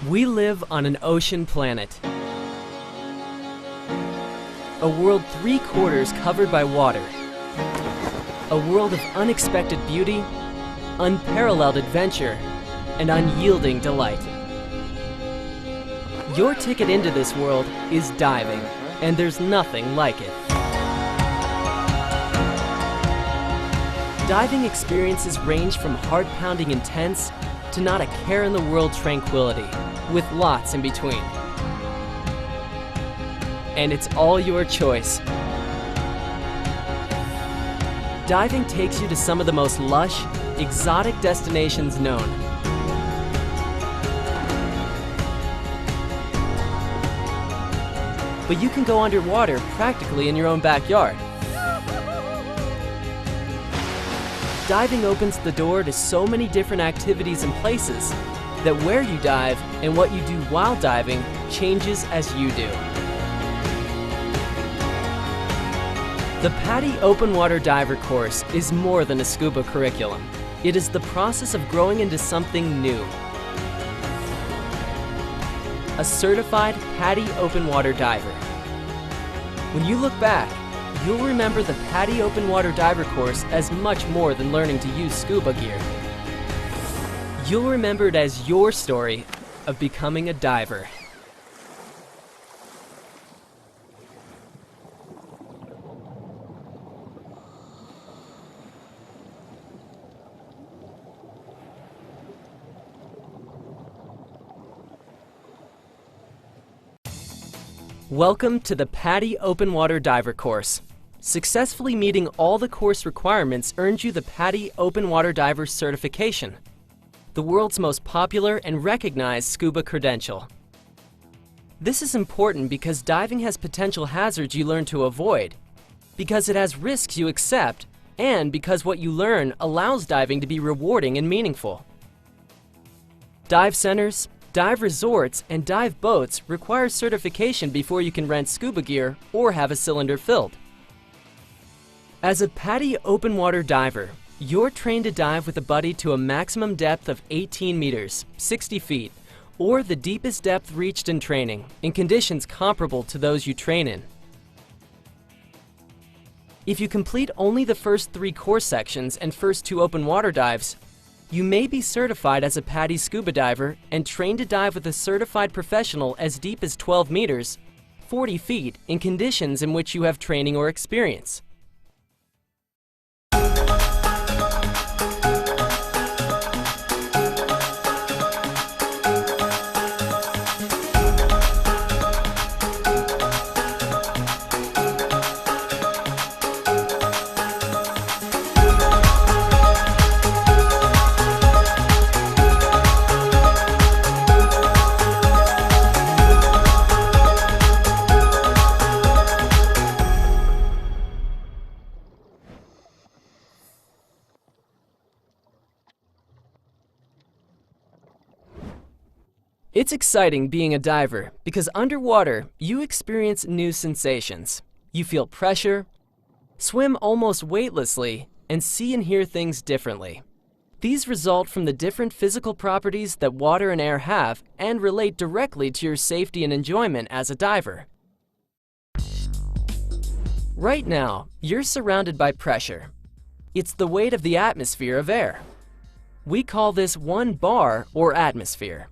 We live on an ocean planet. A world 3/4 covered by water. A world of unexpected beauty, unparalleled adventure, and unyielding delight. Your ticket into this world is diving, and there's nothing like it. Diving experiences range from heart-pounding intense to not a care in the world tranquility, with lots in between. And it's all your choice. Diving takes you to some of the most lush, exotic destinations known. But you can go underwater practically in your own backyard. Diving opens the door to so many different activities and places that where you dive and what you do while diving changes as you do. The PADI Open Water Diver course is more than a scuba curriculum. It is the process of growing into something new. A certified PADI Open Water Diver. When you look back, you'll remember the PADI Open Water Diver course as much more than learning to use scuba gear. You'll remember it as your story of becoming a diver. Welcome to the PADI Open Water Diver course. Successfully meeting all the course requirements earned you the PADI Open Water Diver certification, the world's most popular and recognized scuba credential. This is important because diving has potential hazards you learn to avoid, because it has risks you accept, and because what you learn allows diving to be rewarding and meaningful. Dive centers, dive resorts, and dive boats require certification before you can rent scuba gear or have a cylinder filled. As a PADI Open Water Diver, you're trained to dive with a buddy to a maximum depth of 18 meters, 60 feet, or the deepest depth reached in training, in conditions comparable to those you train in. If you complete only the first 3 course sections and first 2 open water dives, you may be certified as a PADI scuba diver and trained to dive with a certified professional as deep as 12 meters, 40 feet, in conditions in which you have training or experience. It's exciting being a diver because underwater you experience new sensations. You feel pressure, swim almost weightlessly, and see and hear things differently. These result from the different physical properties that water and air have and relate directly to your safety and enjoyment as a diver. Right now, you're surrounded by pressure. It's the weight of the atmosphere of air. We call this 1 bar or atmosphere.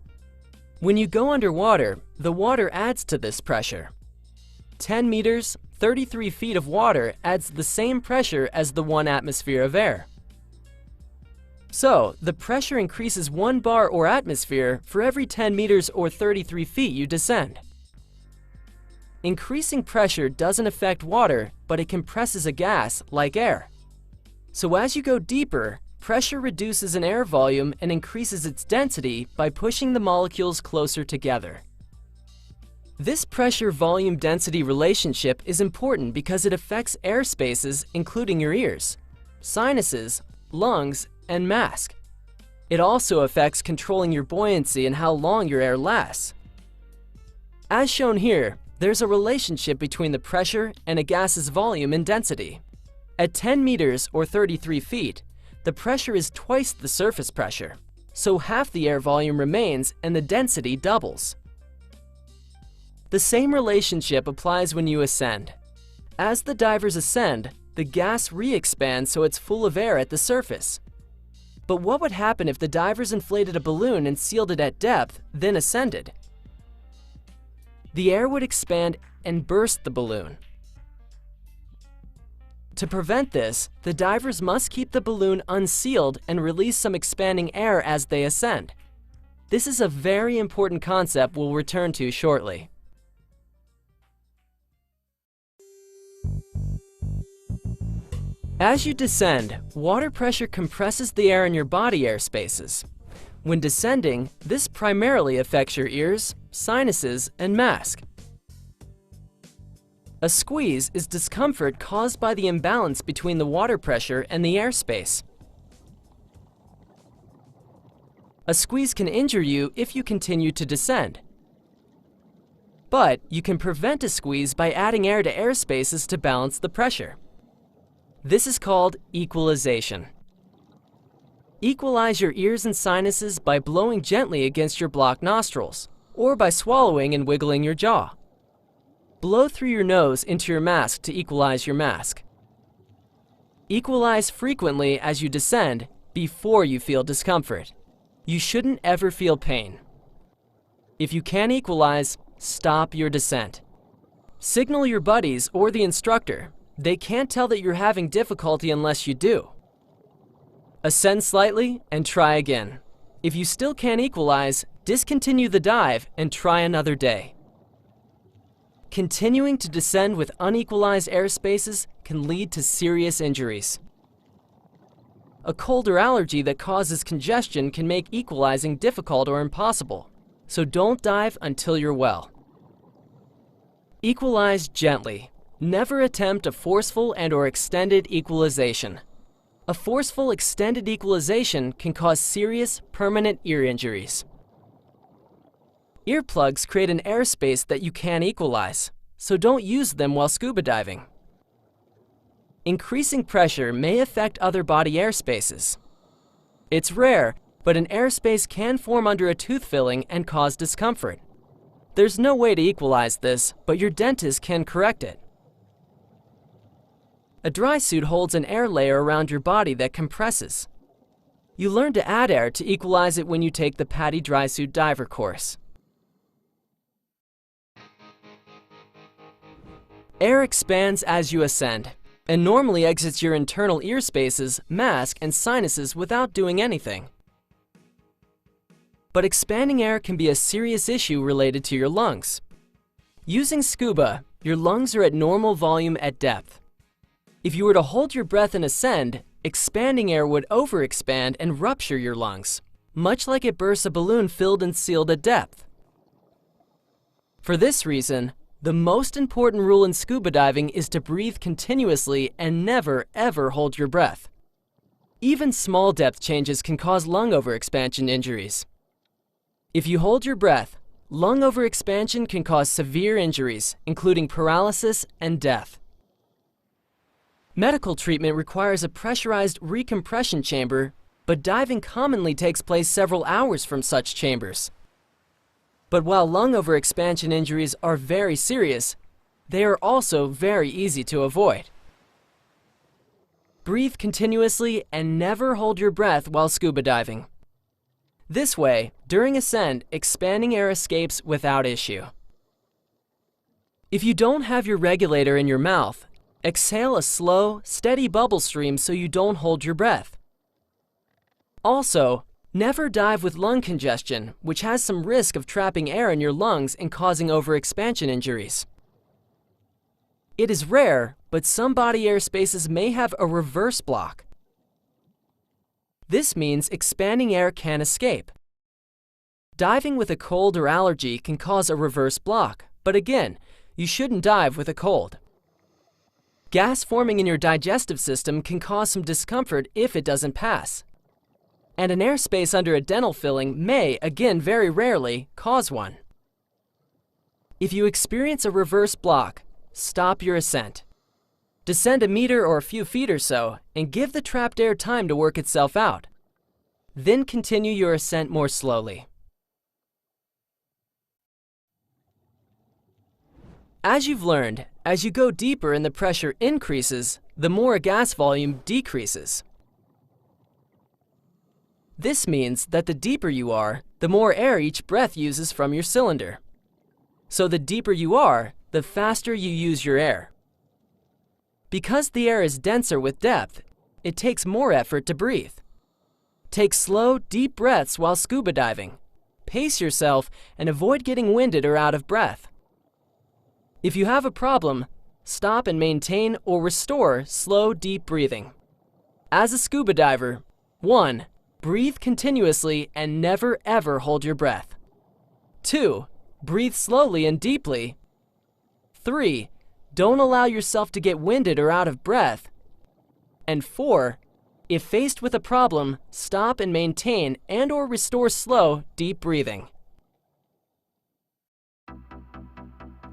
When you go underwater, the water adds to this pressure. 10 meters, 33 feet of water adds the same pressure as the 1 atmosphere of air. So, the pressure increases 1 bar or atmosphere for every 10 meters or 33 feet you descend. Increasing pressure doesn't affect water, but it compresses a gas like air. So as you go deeper, pressure reduces an air volume and increases its density by pushing the molecules closer together. This pressure-volume density relationship is important because it affects air spaces including your ears, sinuses, lungs, and mask. It also affects controlling your buoyancy and how long your air lasts. As shown here, there's a relationship between the pressure and a gas's volume and density. At 10 meters or 33 feet, the pressure is twice the surface pressure. so half the air volume remains and the density doubles. The same relationship applies when you ascend. As the divers ascend, the gas re-expands so it's full of air at the surface. But what would happen if the divers inflated a balloon and sealed it at depth, then ascended? The air would expand and burst the balloon. To prevent this, the divers must keep the balloon unsealed and release some expanding air as they ascend. This is a very important concept we'll return to shortly. As you descend, water pressure compresses the air in your body air spaces. When descending, this primarily affects your ears, sinuses, and mask. A squeeze is discomfort caused by the imbalance between the water pressure and the airspace. A squeeze can injure you if you continue to descend. But you can prevent a squeeze by adding air to air spaces to balance the pressure. This is called equalization. Equalize your ears and sinuses by blowing gently against your blocked nostrils, or by swallowing and wiggling your jaw. Blow through your nose into your mask to equalize your mask. Equalize frequently as you descend before you feel discomfort. You shouldn't ever feel pain. If you can't equalize, stop your descent. Signal your buddies or the instructor. They can't tell that you're having difficulty unless you do. Ascend slightly and try again. If you still can't equalize, discontinue the dive and try another day. Continuing to descend with unequalized air spaces can lead to serious injuries. A cold or allergy that causes congestion can make equalizing difficult or impossible, so don't dive until you're well. Equalize gently. Never attempt a forceful and/or extended equalization. A forceful extended equalization can cause serious, permanent ear injuries. Earplugs create an airspace that you can't equalize, so don't use them while scuba diving. Increasing pressure may affect other body airspaces. It's rare, but an airspace can form under a tooth filling and cause discomfort. There's no way to equalize this, but your dentist can correct it. A dry suit holds an air layer around your body that compresses. You learn to add air to equalize it when you take the PADI Dry Suit Diver course. Air expands as you ascend, and normally exits your internal ear spaces, mask, and sinuses without doing anything. But expanding air can be a serious issue related to your lungs. Using scuba, your lungs are at normal volume at depth. If you were to hold your breath and ascend, expanding air would overexpand and rupture your lungs, much like it bursts a balloon filled and sealed at depth. For this reason, the most important rule in scuba diving is to breathe continuously and never, ever hold your breath. Even small depth changes can cause lung overexpansion injuries. If you hold your breath, lung overexpansion can cause severe injuries, including paralysis and death. Medical treatment requires a pressurized recompression chamber, but diving commonly takes place several hours from such chambers. But while lung overexpansion injuries are very serious, they are also very easy to avoid. Breathe continuously and never hold your breath while scuba diving. This way, during ascent, expanding air escapes without issue. If you don't have your regulator in your mouth, exhale a slow, steady bubble stream so you don't hold your breath. Also, never dive with lung congestion, which has some risk of trapping air in your lungs and causing overexpansion injuries. It is rare, but some body air spaces may have a reverse block. This means expanding air can escape. Diving with a cold or allergy can cause a reverse block, but again, you shouldn't dive with a cold. Gas forming in your digestive system can cause some discomfort if it doesn't pass. And an airspace under a dental filling may, again very rarely, cause one. If you experience a reverse block, stop your ascent. Descend a meter or a few feet or so, and give the trapped air time to work itself out. Then continue your ascent more slowly. As you've learned, as you go deeper and the pressure increases, the more a gas volume decreases. This means that the deeper you are, the more air each breath uses from your cylinder. So the deeper you are, the faster you use your air. Because the air is denser with depth, it takes more effort to breathe. Take slow, deep breaths while scuba diving. Pace yourself and avoid getting winded or out of breath. If you have a problem, stop and maintain or restore slow, deep breathing. As a scuba diver, 1. Breathe continuously and never ever hold your breath. 2. Breathe slowly and deeply. 3. Don't allow yourself to get winded or out of breath. And 4. If faced with a problem, stop and maintain and/or restore slow, deep breathing.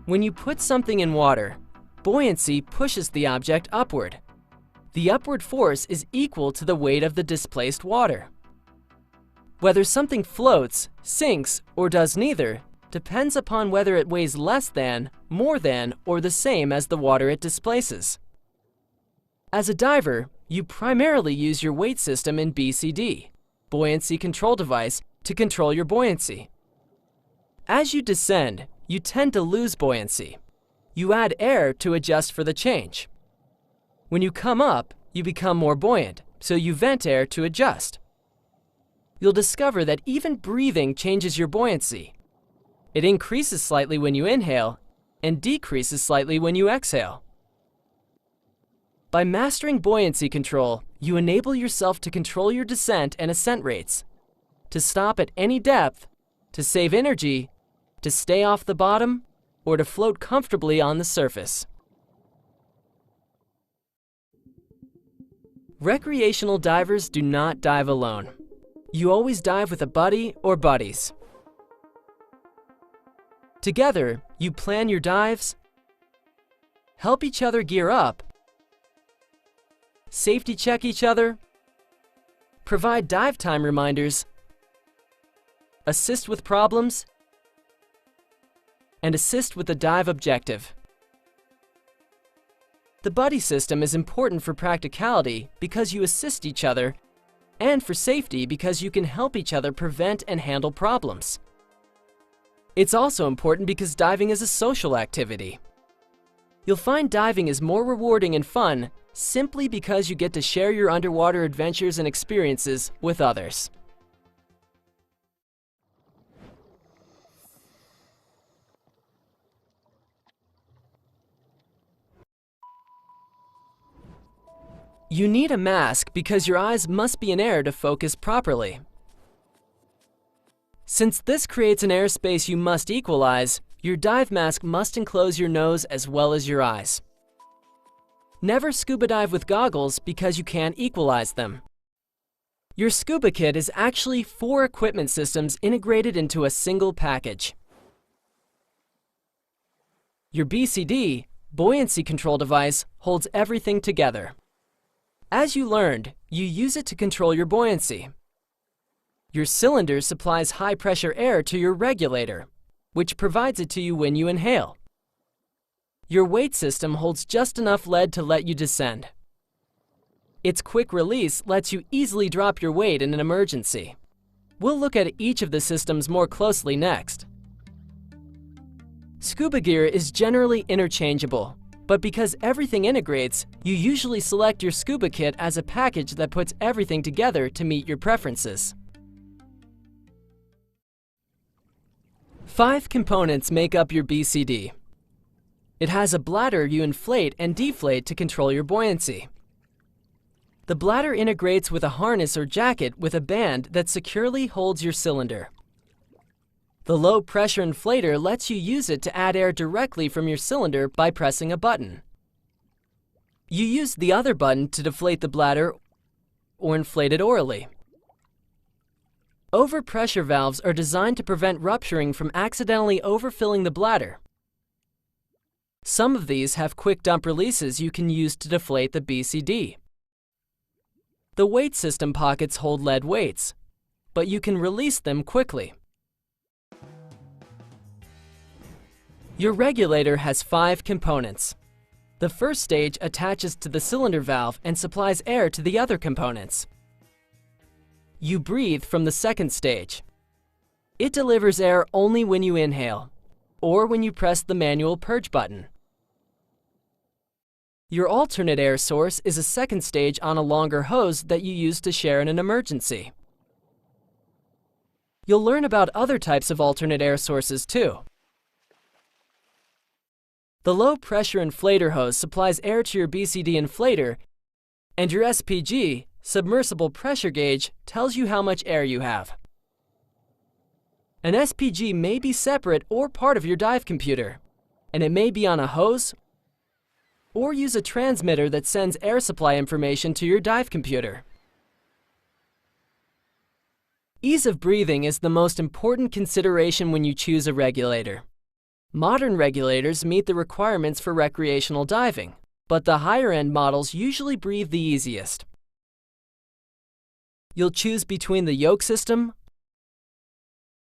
When you put something in water, buoyancy pushes the object upward. The upward force is equal to the weight of the displaced water. Whether something floats, sinks, or does neither depends upon whether it weighs less than, more than, or the same as the water it displaces. As a diver, you primarily use your weight system in BCD, Buoyancy Control Device, to control your buoyancy. As you descend, you tend to lose buoyancy. You add air to adjust for the change. When you come up, you become more buoyant, so you vent air to adjust. You'll discover that even breathing changes your buoyancy. It increases slightly when you inhale and decreases slightly when you exhale. By mastering buoyancy control, you enable yourself to control your descent and ascent rates, to stop at any depth, to save energy, to stay off the bottom, or to float comfortably on the surface. Recreational divers do not dive alone. You always dive with a buddy or buddies. Together, you plan your dives, help each other gear up, safety check each other, provide dive time reminders, assist with problems, and assist with the dive objective. The buddy system is important for practicality because you assist each other, and for safety because you can help each other prevent and handle problems. It's also important because diving is a social activity. You'll find diving is more rewarding and fun simply because you get to share your underwater adventures and experiences with others. You need a mask because your eyes must be in air to focus properly. Since this creates an airspace you must equalize, your dive mask must enclose your nose as well as your eyes. Never scuba dive with goggles because you can't equalize them. Your scuba kit is actually 4 equipment systems integrated into a single package. Your BCD, Buoyancy Control Device, holds everything together. As you learned, you use it to control your buoyancy. Your cylinder supplies high-pressure air to your regulator, which provides it to you when you inhale. Your weight system holds just enough lead to let you descend. Its quick release lets you easily drop your weight in an emergency. We'll look at each of the systems more closely next. Scuba gear is generally interchangeable, but because everything integrates, you usually select your scuba kit as a package that puts everything together to meet your preferences. 5 components make up your BCD. It has a bladder you inflate and deflate to control your buoyancy. The bladder integrates with a harness or jacket with a band that securely holds your cylinder. The low-pressure inflator lets you use it to add air directly from your cylinder by pressing a button. You use the other button to deflate the bladder or inflate it orally. Overpressure valves are designed to prevent rupturing from accidentally overfilling the bladder. Some of these have quick dump releases you can use to deflate the BCD. The weight system pockets hold lead weights, but you can release them quickly. Your regulator has 5 components. The first stage attaches to the cylinder valve and supplies air to the other components. You breathe from the second stage. It delivers air only when you inhale, or when you press the manual purge button. Your alternate air source is a second stage on a longer hose that you use to share in an emergency. You'll learn about other types of alternate air sources too. The low-pressure inflator hose supplies air to your BCD inflator, and your SPG, submersible pressure gauge, tells you how much air you have. An SPG may be separate or part of your dive computer, and it may be on a hose or use a transmitter that sends air supply information to your dive computer. Ease of breathing is the most important consideration when you choose a regulator. Modern regulators meet the requirements for recreational diving, but the higher-end models usually breathe the easiest. You'll choose between the Yoke system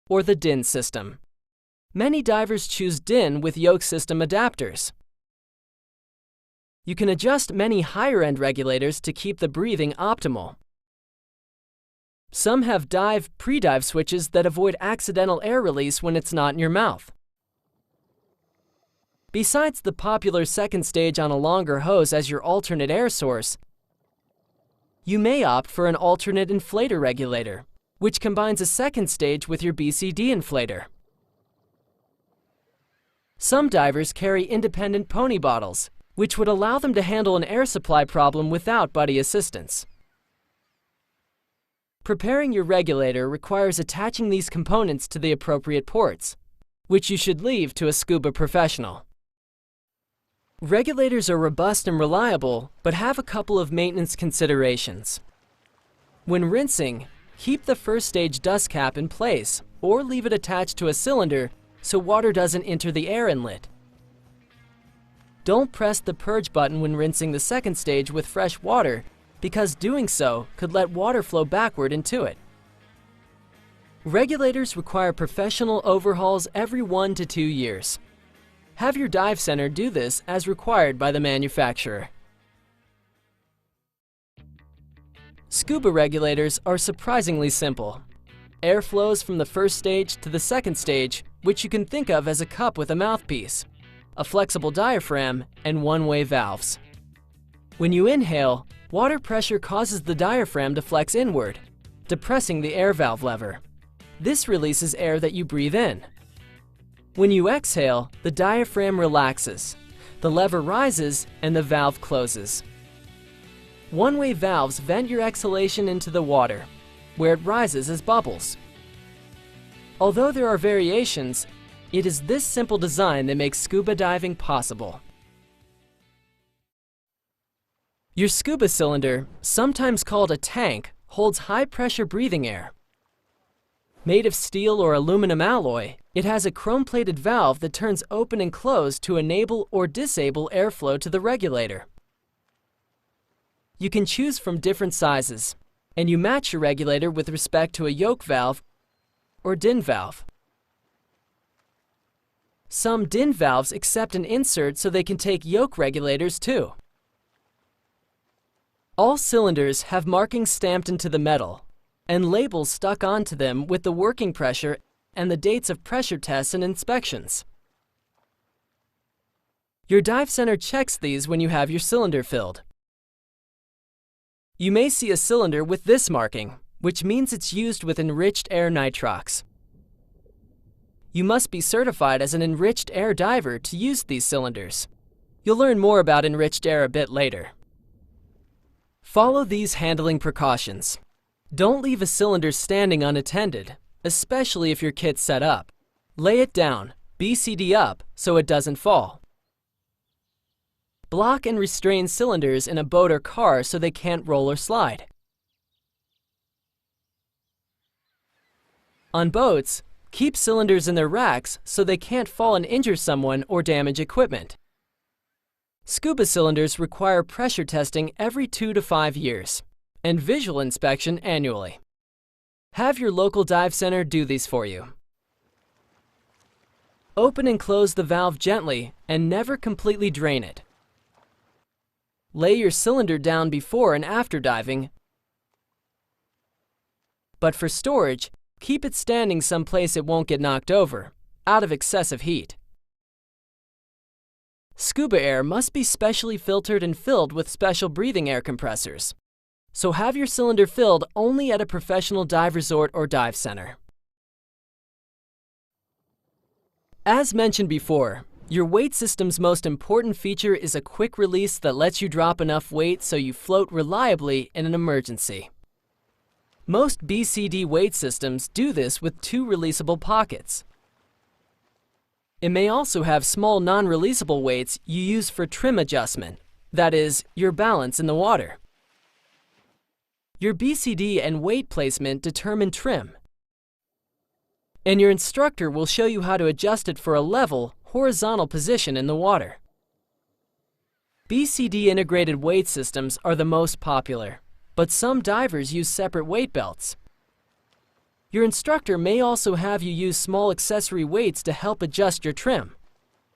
or the DIN system. Many divers choose DIN with Yoke system adapters. You can adjust many higher-end regulators to keep the breathing optimal. Some have pre-dive switches that avoid accidental air release when it's not in your mouth. Besides the popular second stage on a longer hose as your alternate air source, you may opt for an alternate inflator regulator, which combines a second stage with your BCD inflator. Some divers carry independent pony bottles, which would allow them to handle an air supply problem without buddy assistance. Preparing your regulator requires attaching these components to the appropriate ports, which you should leave to a scuba professional. Regulators are robust and reliable, but have a couple of maintenance considerations. When rinsing, keep the first stage dust cap in place or leave it attached to a cylinder so water doesn't enter the air inlet. Don't press the purge button when rinsing the second stage with fresh water, because doing so could let water flow backward into it. Regulators require professional overhauls every 1 to 2 years. Have your dive center do this as required by the manufacturer. Scuba regulators are surprisingly simple. Air flows from the first stage to the second stage, which you can think of as a cup with a mouthpiece, a flexible diaphragm, and one-way valves. When you inhale, water pressure causes the diaphragm to flex inward, depressing the air valve lever. This releases air that you breathe in. When you exhale, the diaphragm relaxes, the lever rises, and the valve closes. One-way valves vent your exhalation into the water, where it rises as bubbles. Although there are variations, it is this simple design that makes scuba diving possible. Your scuba cylinder, sometimes called a tank, holds high-pressure breathing air. Made of steel or aluminum alloy, it has a chrome-plated valve that turns open and closed to enable or disable airflow to the regulator. You can choose from different sizes, and you match your regulator with respect to a yoke valve or DIN valve. Some DIN valves accept an insert so they can take yoke regulators too. All cylinders have markings stamped into the metal and labels stuck onto them with the working pressure and the dates of pressure tests and inspections. Your dive center checks these when you have your cylinder filled. You may see a cylinder with this marking, which means it's used with enriched air nitrox. You must be certified as an enriched air diver to use these cylinders. You'll learn more about enriched air a bit later. Follow these handling precautions. Don't leave a cylinder standing unattended, especially if your kit's set up. Lay it down, BCD up, so it doesn't fall. Block and restrain cylinders in a boat or car so they can't roll or slide. On boats, keep cylinders in their racks so they can't fall and injure someone or damage equipment. Scuba cylinders require pressure testing every 2 to 5 years and visual inspection annually. Have your local dive center do these for you. Open and close the valve gently and never completely drain it. Lay your cylinder down before and after diving, but for storage, keep it standing someplace it won't get knocked over, out of excessive heat. Scuba air must be specially filtered and filled with special breathing air compressors. So have your cylinder filled only at a professional dive resort or dive center. As mentioned before, your weight system's most important feature is a quick release that lets you drop enough weight so you float reliably in an emergency. Most BCD weight systems do this with two releasable pockets. It may also have small non-releasable weights you use for trim adjustment, that is, your balance in the water. Your BCD and weight placement determine trim, and your instructor will show you how to adjust it for a level, horizontal position in the water. BCD integrated weight systems are the most popular, but some divers use separate weight belts. Your instructor may also have you use small accessory weights to help adjust your trim.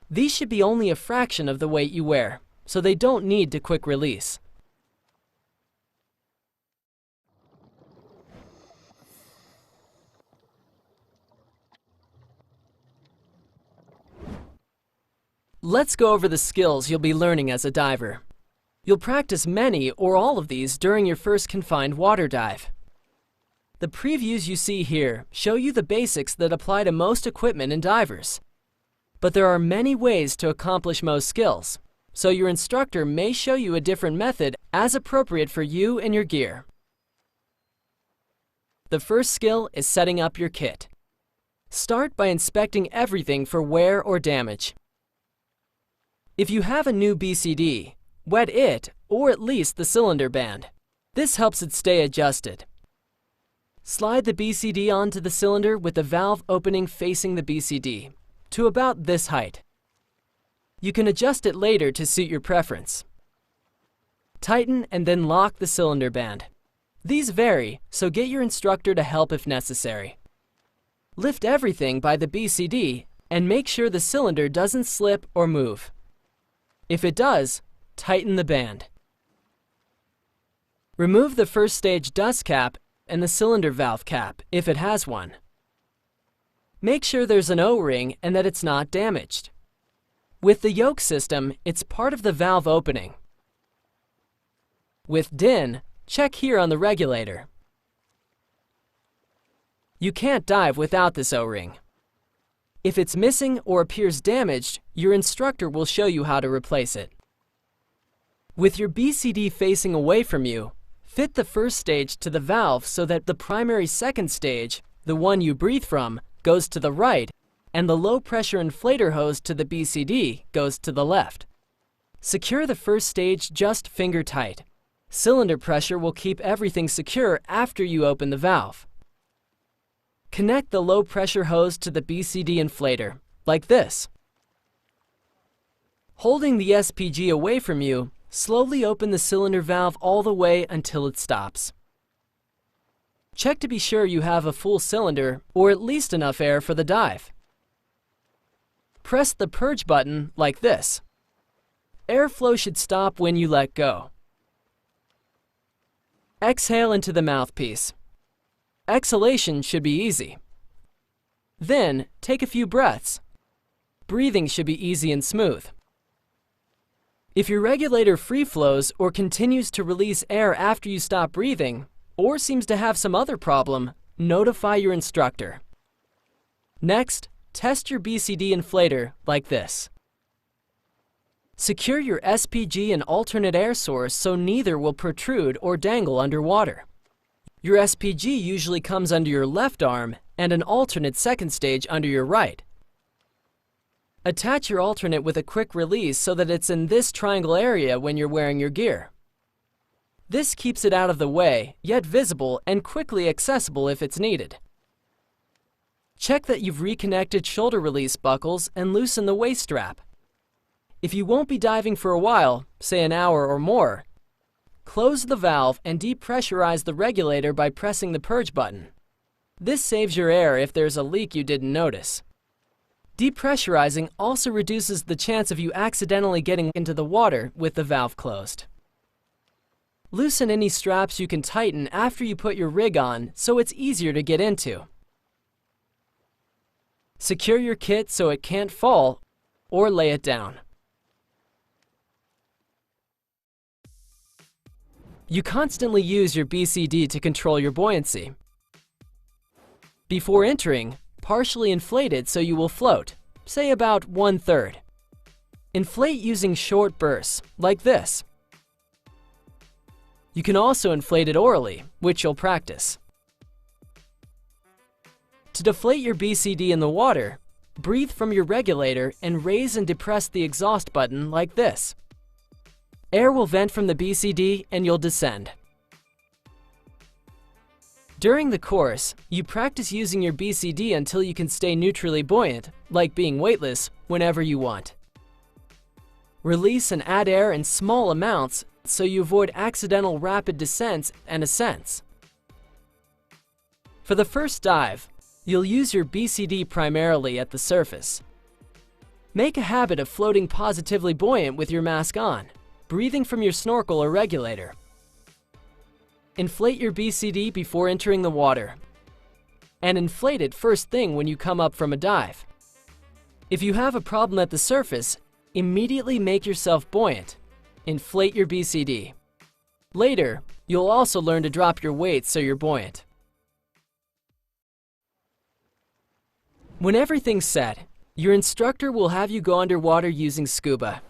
These should be only a fraction of the weight you wear, so they don't need to quick release. Let's go over the skills you'll be learning as a diver. You'll practice many or all of these during your first confined water dive. The previews you see here show you the basics that apply to most equipment and divers. But there are many ways to accomplish most skills, so your instructor may show you a different method as appropriate for you and your gear. The first skill is setting up your kit. Start by inspecting everything for wear or damage. If you have a new BCD, wet it or at least the cylinder band. This helps it stay adjusted. Slide the BCD onto the cylinder with the valve opening facing the BCD to about this height. You can adjust it later to suit your preference. Tighten and then lock the cylinder band. These vary, so get your instructor to help if necessary. Lift everything by the BCD and make sure the cylinder doesn't slip or move. If it does, tighten the band. Remove the first stage dust cap and the cylinder valve cap, if it has one. Make sure there's an O-ring and that it's not damaged. With the yoke system, it's part of the valve opening. With DIN, check here on the regulator. You can't dive without this O-ring. If it's missing or appears damaged, your instructor will show you how to replace it. With your BCD facing away from you, fit the first stage to the valve so that the primary second stage, the one you breathe from, goes to the right, and the low-pressure inflator hose to the BCD goes to the left. Secure the first stage just finger tight. Cylinder pressure will keep everything secure after you open the valve. Connect the low-pressure hose to the BCD inflator, like this. Holding the SPG away from you, slowly open the cylinder valve all the way until it stops. Check to be sure you have a full cylinder, or at least enough air for the dive. Press the purge button like this. Airflow should stop when you let go. Exhale into the mouthpiece. Exhalation should be easy. Then, take a few breaths. Breathing should be easy and smooth. If your regulator free flows or continues to release air after you stop breathing, or seems to have some other problem, notify your instructor. Next, test your BCD inflator like this. Secure your SPG and alternate air source so neither will protrude or dangle underwater. Your SPG usually comes under your left arm and an alternate second stage under your right. Attach your alternate with a quick release so that it's in this triangle area when you're wearing your gear. This keeps it out of the way, yet visible and quickly accessible if it's needed. Check that you've reconnected shoulder release buckles and loosen the waist strap. If you won't be diving for a while, say an hour or more, close the valve and depressurize the regulator by pressing the purge button. This saves your air if there's a leak you didn't notice. Depressurizing also reduces the chance of you accidentally getting into the water with the valve closed. Loosen any straps you can tighten after you put your rig on so it's easier to get into. Secure your kit so it can't fall or lay it down. You constantly use your BCD to control your buoyancy. Before entering, partially inflate it so you will float, say about 1/3. Inflate using short bursts, like this. You can also inflate it orally, which you'll practice. To deflate your BCD in the water, breathe from your regulator and raise and depress the exhaust button like this. Air will vent from the BCD and you'll descend. During the course, you practice using your BCD until you can stay neutrally buoyant, like being weightless, whenever you want. Release and add air in small amounts so you avoid accidental rapid descents and ascents. For the first dive, you'll use your BCD primarily at the surface. Make a habit of floating positively buoyant with your mask on, breathing from your snorkel or regulator. Inflate your BCD before entering the water, and inflate it first thing when you come up from a dive. If you have a problem at the surface, immediately make yourself buoyant. Inflate your BCD. Later, you'll also learn to drop your weight so you're buoyant. When everything's set, your instructor will have you go underwater using scuba.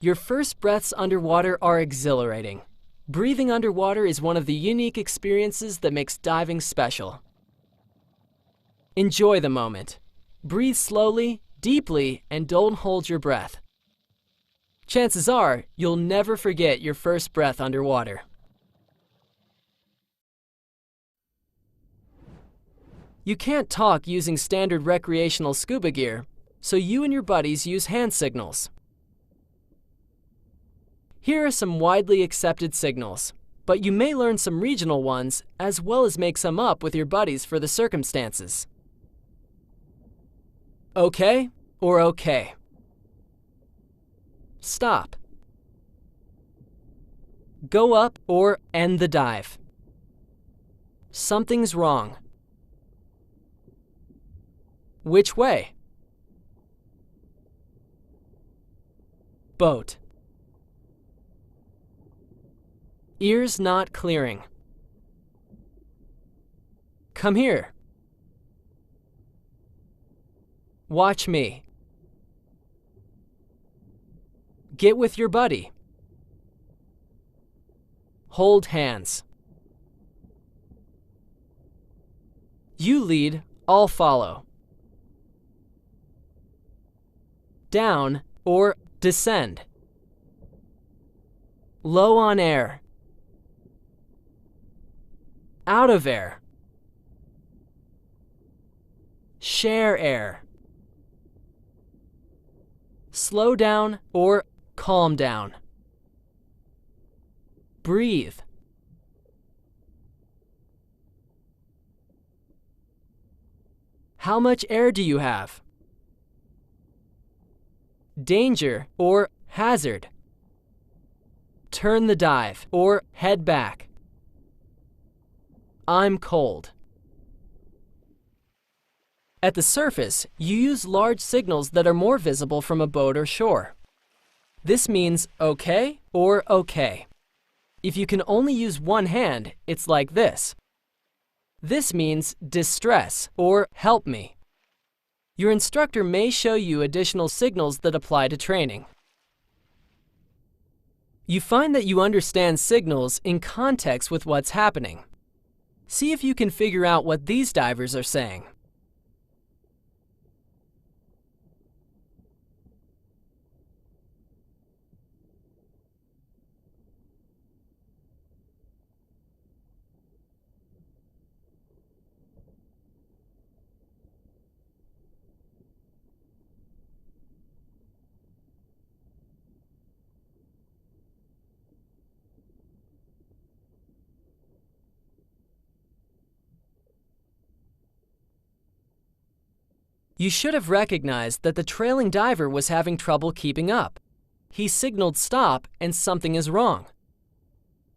Your first breaths underwater are exhilarating. Breathing underwater is one of the unique experiences that makes diving special. Enjoy the moment. Breathe slowly, deeply, and don't hold your breath. Chances are, you'll never forget your first breath underwater. You can't talk using standard recreational scuba gear, so you and your buddies use hand signals. Here are some widely accepted signals, but you may learn some regional ones as well as make some up with your buddies for the circumstances. Okay or okay. Stop. Go up or end the dive. Something's wrong. Which way? Boat. Ears not clearing. Come here. Watch me. Get with your buddy. Hold hands. You lead, I'll follow. Down or descend. Low on air. Out of air. Share air. Slow down or calm down. Breathe. How much air do you have? Danger or hazard. Turn the dive or head back. I'm cold. At the surface, you use large signals that are more visible from a boat or shore. This means okay or okay. If you can only use one hand, it's like this. This means distress or help me. Your instructor may show you additional signals that apply to training. You find that you understand signals in context with what's happening. See if you can figure out what these divers are saying. You should have recognized that the trailing diver was having trouble keeping up. He signaled stop and something is wrong.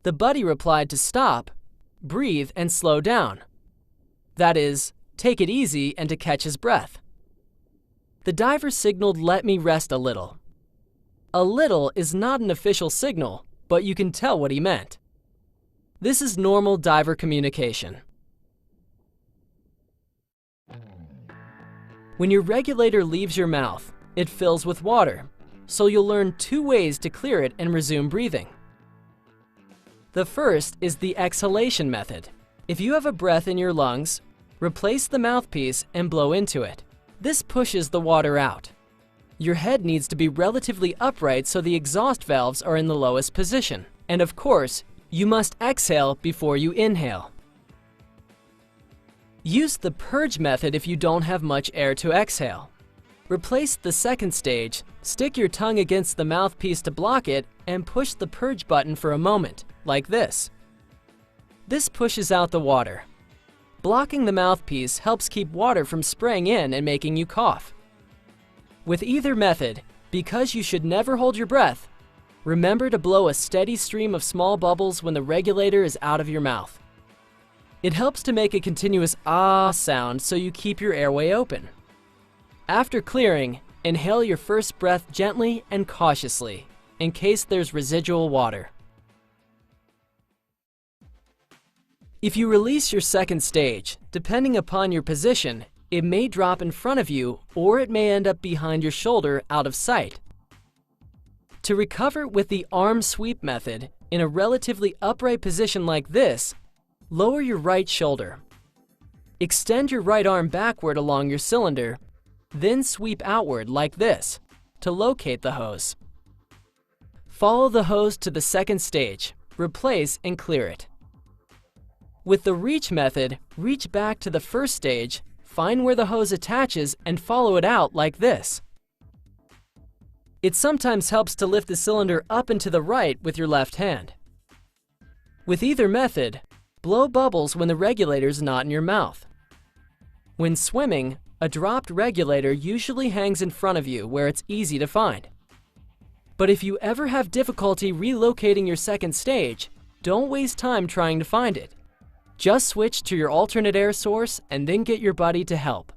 The buddy replied to stop, breathe, and slow down. That is, take it easy and to catch his breath. The diver signaled, let me rest a little. A little is not an official signal, but you can tell what he meant. This is normal diver communication. When your regulator leaves your mouth, it fills with water, so you'll learn 2 ways to clear it and resume breathing. The first is the exhalation method. If you have a breath in your lungs, replace the mouthpiece and blow into it. This pushes the water out. Your head needs to be relatively upright so the exhaust valves are in the lowest position. And of course, you must exhale before you inhale. Use the purge method if you don't have much air to exhale. Replace the second stage, stick your tongue against the mouthpiece to block it, and push the purge button for a moment, like this. This pushes out the water. Blocking the mouthpiece helps keep water from spraying in and making you cough. With either method, because you should never hold your breath, remember to blow a steady stream of small bubbles when the regulator is out of your mouth. It helps to make a continuous ah sound so you keep your airway open. After clearing, inhale your first breath gently and cautiously, in case there's residual water. If you release your second stage, depending upon your position, it may drop in front of you or it may end up behind your shoulder out of sight. To recover with the arm sweep method, in a relatively upright position like this, lower your right shoulder. Extend your right arm backward along your cylinder, then sweep outward like this to locate the hose. Follow the hose to the second stage, replace and clear it. With the reach method, reach back to the first stage, find where the hose attaches and follow it out like this. It sometimes helps to lift the cylinder up and to the right with your left hand. With either method, blow bubbles when the regulator is not in your mouth. When swimming, a dropped regulator usually hangs in front of you where it's easy to find. But if you ever have difficulty relocating your second stage, don't waste time trying to find it. Just switch to your alternate air source and then get your buddy to help.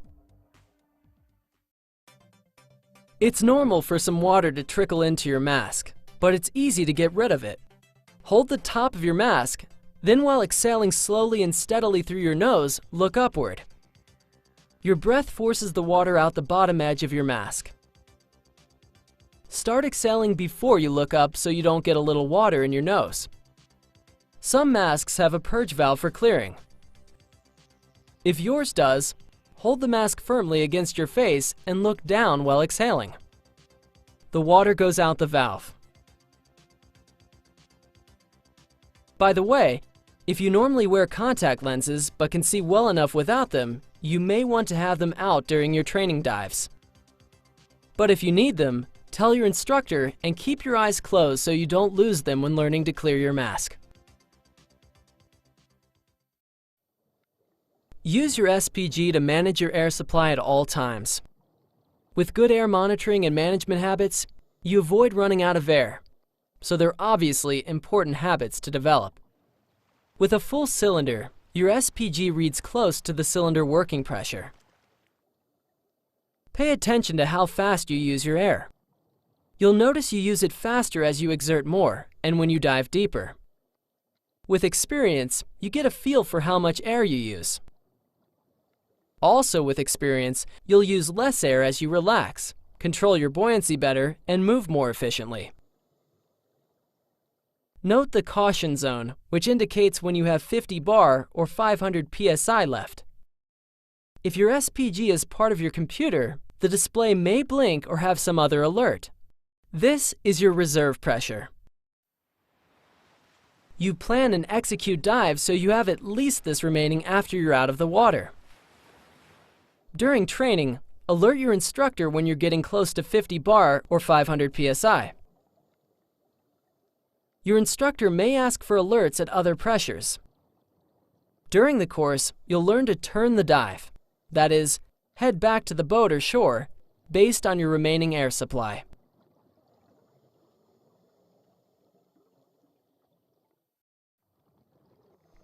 It's normal for some water to trickle into your mask, but it's easy to get rid of it. Hold the top of your mask, then while exhaling slowly and steadily through your nose, look upward. Your breath forces the water out the bottom edge of your mask. Start exhaling before you look up so you don't get a little water in your nose. Some masks have a purge valve for clearing. If yours does, hold the mask firmly against your face and look down while exhaling. The water goes out the valve. By the way, if you normally wear contact lenses but can see well enough without them, you may want to have them out during your training dives. But if you need them, tell your instructor and keep your eyes closed so you don't lose them when learning to clear your mask. Use your SPG to manage your air supply at all times. With good air monitoring and management habits, you avoid running out of air, so they're obviously important habits to develop. With a full cylinder, your SPG reads close to the cylinder working pressure. Pay attention to how fast you use your air. You'll notice you use it faster as you exert more and when you dive deeper. With experience, you get a feel for how much air you use. Also with experience, you'll use less air as you relax, control your buoyancy better, and move more efficiently. Note the caution zone, which indicates when you have 50 bar or 500 psi left. If your SPG is part of your computer, the display may blink or have some other alert. This is your reserve pressure. You plan and execute dives so you have at least this remaining after you're out of the water. During training, alert your instructor when you're getting close to 50 bar or 500 psi. Your instructor may ask for alerts at other pressures. During the course, you'll learn to turn the dive. That is, head back to the boat or shore based on your remaining air supply.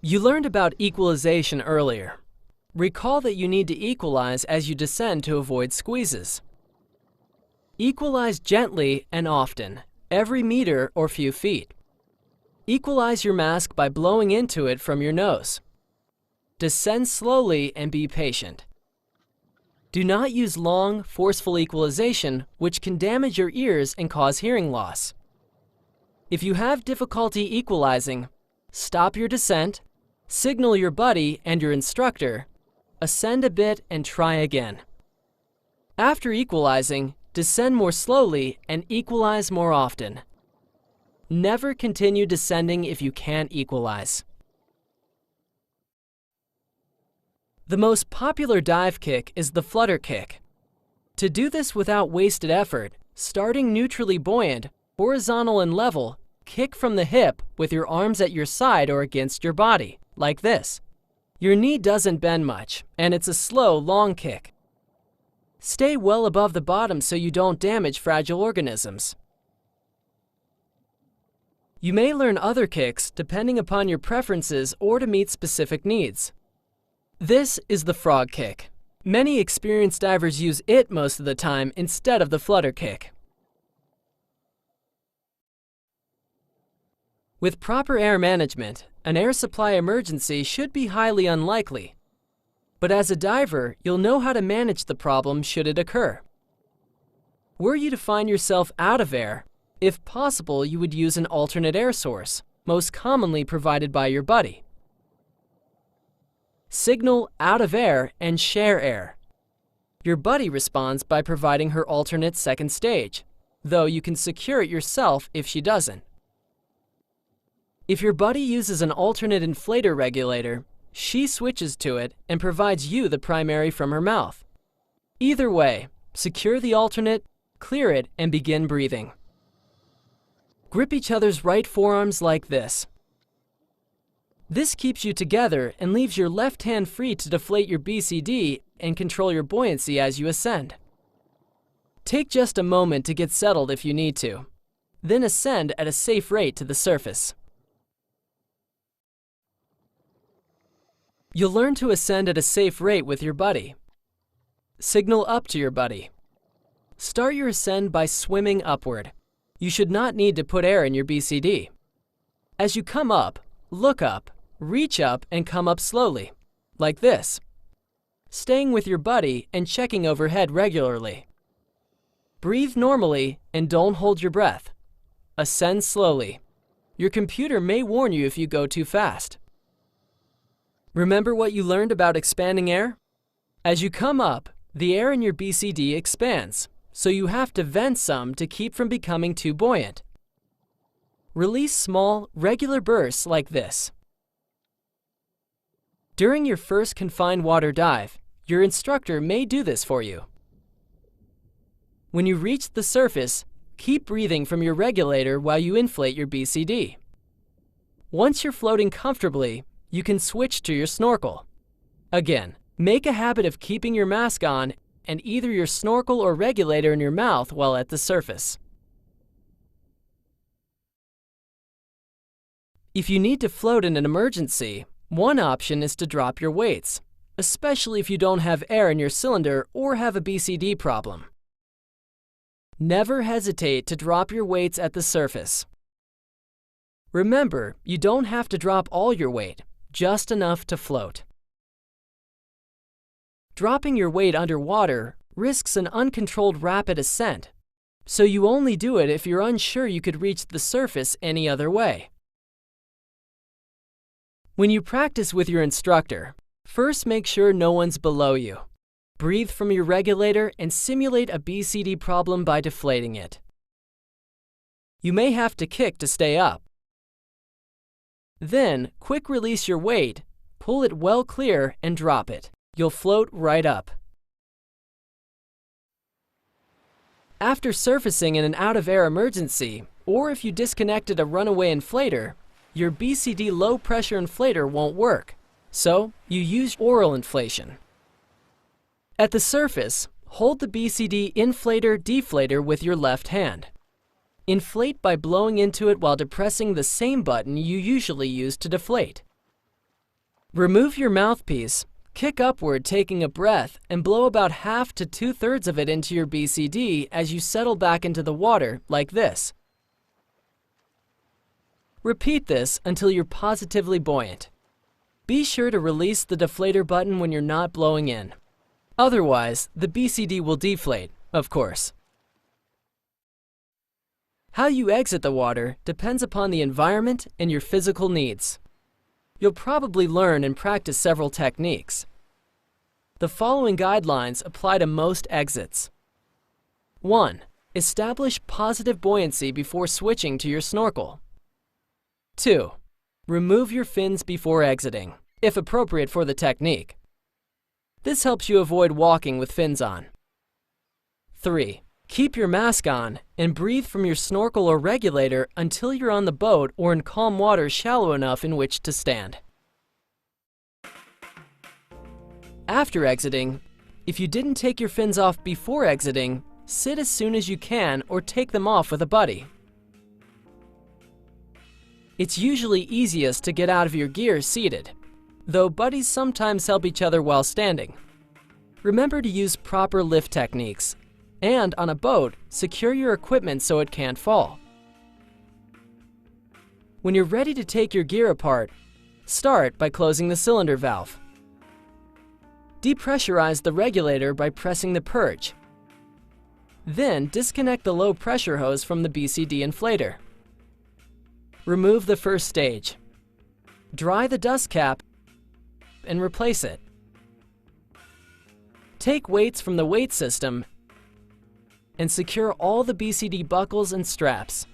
You learned about equalization earlier. Recall that you need to equalize as you descend to avoid squeezes. Equalize gently and often, every meter or few feet. Equalize your mask by blowing into it from your nose. Descend slowly and be patient. Do not use long, forceful equalization, which can damage your ears and cause hearing loss. If you have difficulty equalizing, stop your descent, signal your buddy and your instructor, ascend a bit and try again. After equalizing, descend more slowly and equalize more often. Never continue descending if you can't equalize. The most popular dive kick is the flutter kick. To do this without wasted effort, starting neutrally buoyant, horizontal and level, kick from the hip with your arms at your side or against your body, like this. Your knee doesn't bend much, and it's a slow, long kick. Stay well above the bottom so you don't damage fragile organisms. You may learn other kicks depending upon your preferences or to meet specific needs. This is the frog kick. Many experienced divers use it most of the time instead of the flutter kick. With proper air management, an air supply emergency should be highly unlikely. But as a diver, you'll know how to manage the problem should it occur. Were you to find yourself out of air, if possible, you would use an alternate air source, most commonly provided by your buddy. Signal out of air and share air. Your buddy responds by providing her alternate second stage, though you can secure it yourself if she doesn't. If your buddy uses an alternate inflator regulator, she switches to it and provides you the primary from her mouth. Either way, secure the alternate, clear it, and begin breathing. Grip each other's right forearms like this. This keeps you together and leaves your left hand free to deflate your BCD and control your buoyancy as you ascend. Take just a moment to get settled if you need to, then ascend at a safe rate to the surface. You'll learn to ascend at a safe rate with your buddy. Signal up to your buddy. Start your ascend by swimming upward. You should not need to put air in your BCD. As you come up, look up, reach up, and come up slowly, like this, staying with your buddy and checking overhead regularly. Breathe normally and don't hold your breath. Ascend slowly. Your computer may warn you if you go too fast. Remember what you learned about expanding air? As you come up, the air in your BCD expands, so you have to vent some to keep from becoming too buoyant. Release small, regular bursts like this. During your first confined water dive, your instructor may do this for you. When you reach the surface, keep breathing from your regulator while you inflate your BCD. Once you're floating comfortably, you can switch to your snorkel. Again, make a habit of keeping your mask on and either your snorkel or regulator in your mouth while at the surface. If you need to float in an emergency, one option is to drop your weights, especially if you don't have air in your cylinder or have a BCD problem. Never hesitate to drop your weights at the surface. Remember, you don't have to drop all your weight, just enough to float. Dropping your weight underwater risks an uncontrolled rapid ascent, so you only do it if you're unsure you could reach the surface any other way. When you practice with your instructor, first make sure no one's below you. Breathe from your regulator and simulate a BCD problem by deflating it. You may have to kick to stay up. Then, quick release your weight, pull it well clear, and drop it. You'll float right up. After surfacing in an out-of-air emergency, or if you disconnected a runaway inflator, your BCD low-pressure inflator won't work, so you use oral inflation. At the surface, hold the BCD inflator-deflator with your left hand. Inflate by blowing into it while depressing the same button you usually use to deflate. Remove your mouthpiece, kick upward taking a breath, and blow about half to 2/3 of it into your BCD as you settle back into the water, like this. Repeat this until you're positively buoyant. Be sure to release the deflator button when you're not blowing in. Otherwise, the BCD will deflate, of course. How you exit the water depends upon the environment and your physical needs. You'll probably learn and practice several techniques. The following guidelines apply to most exits. 1. Establish positive buoyancy before switching to your snorkel. 2. Remove your fins before exiting, if appropriate for the technique. This helps you avoid walking with fins on. 3. Keep your mask on and breathe from your snorkel or regulator until you're on the boat or in calm water shallow enough in which to stand. After exiting, if you didn't take your fins off before exiting, sit as soon as you can or take them off with a buddy. It's usually easiest to get out of your gear seated, though buddies sometimes help each other while standing. Remember to use proper lift techniques, and on a boat, secure your equipment so it can't fall. When you're ready to take your gear apart, start by closing the cylinder valve. Depressurize the regulator by pressing the purge. Then disconnect the low pressure hose from the BCD inflator. Remove the first stage. Dry the dust cap and replace it. Take weights from the weight system and secure all the BCD buckles and straps.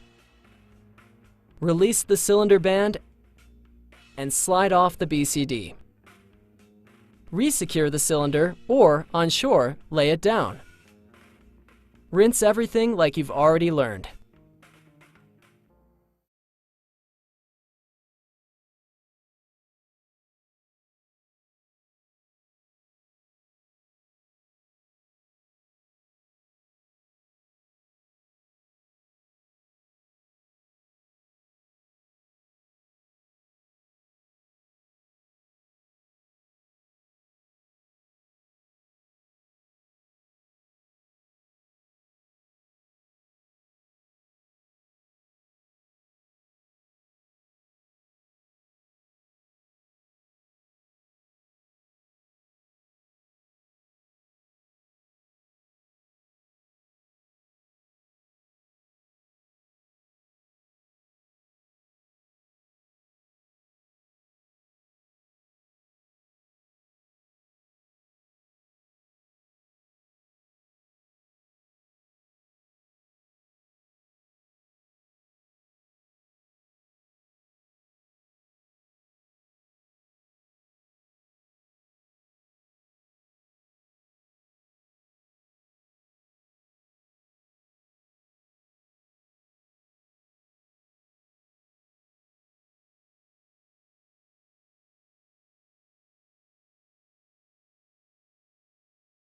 Release the cylinder band and slide off the BCD. Resecure the cylinder or, on shore, lay it down. Rinse everything like you've already learned.